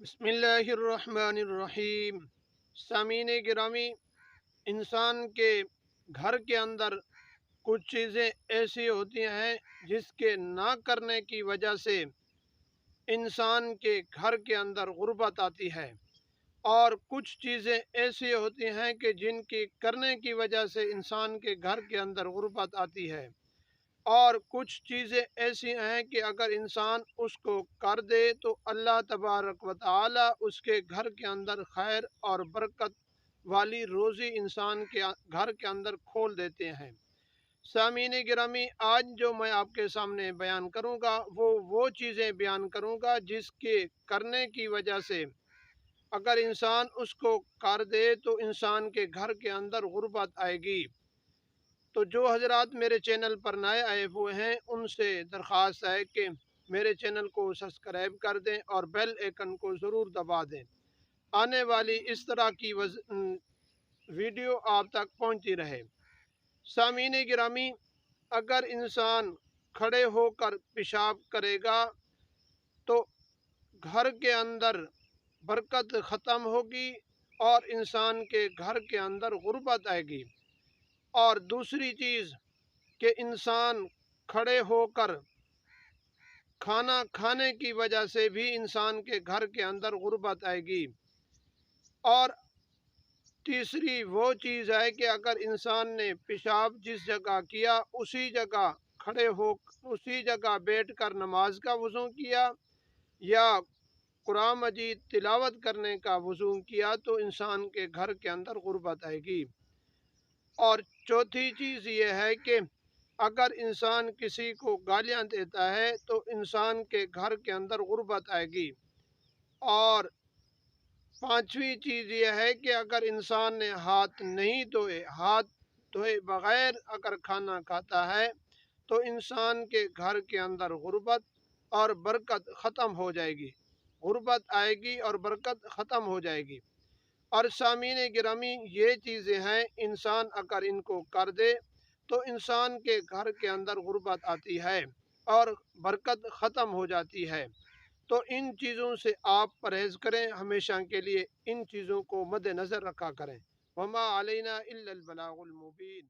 बिस्मिल्लाहिर्रहमानिर्रहीम। सामीन गिरामी, इंसान के घर के अंदर कुछ चीज़ें ऐसी होती हैं जिसके ना करने की वजह से इंसान के घर के अंदर गुर्बत आती है, और कुछ चीज़ें ऐसी होती हैं कि जिनकी करने की वजह से इंसान के घर के अंदर गुर्बत आती है। और कुछ चीज़ें ऐसी हैं कि अगर इंसान उसको कर दे तो अल्लाह तबारक व तआला उसके घर के अंदर खैर और बरकत वाली रोज़ी इंसान के घर के अंदर खोल देते हैं। सामीन गिरामी, आज जो मैं आपके सामने बयान करूंगा वो चीज़ें बयान करूंगा जिसके करने की वजह से अगर इंसान उसको कर दे तो इंसान के घर के अंदर गुर्बत आएगी। तो जो हजरात मेरे चैनल पर नए आए हुए हैं उनसे दरख्वास्त है कि मेरे चैनल को सब्सक्राइब कर दें और बेल आइकन को ज़रूर दबा दें। आने वाली इस तरह की वीडियो आप तक पहुंचती रहे। सामीन गिरामी, अगर इंसान खड़े होकर पेशाब करेगा तो घर के अंदर बरकत ख़त्म होगी और इंसान के घर के अंदर गुर्बत आएगी। और दूसरी चीज़ कि इंसान खड़े होकर खाना खाने की वजह से भी इंसान के घर के अंदर गुर्बत आएगी। और तीसरी वो चीज़ है कि अगर इंसान ने पेशाब जिस जगह किया उसी जगह खड़े हो उसी जगह बैठकर नमाज का वज़ू किया या कुरान मजीद तिलावत करने का वज़ू किया तो इंसान के घर के अंदर गुर्बत आएगी। और चौथी चीज़ ये है कि अगर इंसान किसी को गालियाँ देता है तो इंसान के घर के अंदर गुर्बत आएगी। और पांचवी चीज़ यह है कि अगर इंसान ने हाथ नहीं धोए, हाथ धोए बग़ैर अगर खाना खाता है तो इंसान के घर के अंदर गुर्बत और बरकत ख़त्म हो जाएगी। गुर्बत आएगी और बरकत ख़त्म हो जाएगी। और सामीन गिरामी, ये चीज़ें हैं, इंसान अगर इनको कर दे तो इंसान के घर के अंदर गुर्बत आती है और बरकत ख़त्म हो जाती है। तो इन चीज़ों से आप परहेज़ करें, हमेशा के लिए इन चीज़ों को मद्देनज़र रखा करें। वमा अलैना इल्लल बलागुल मुबीन।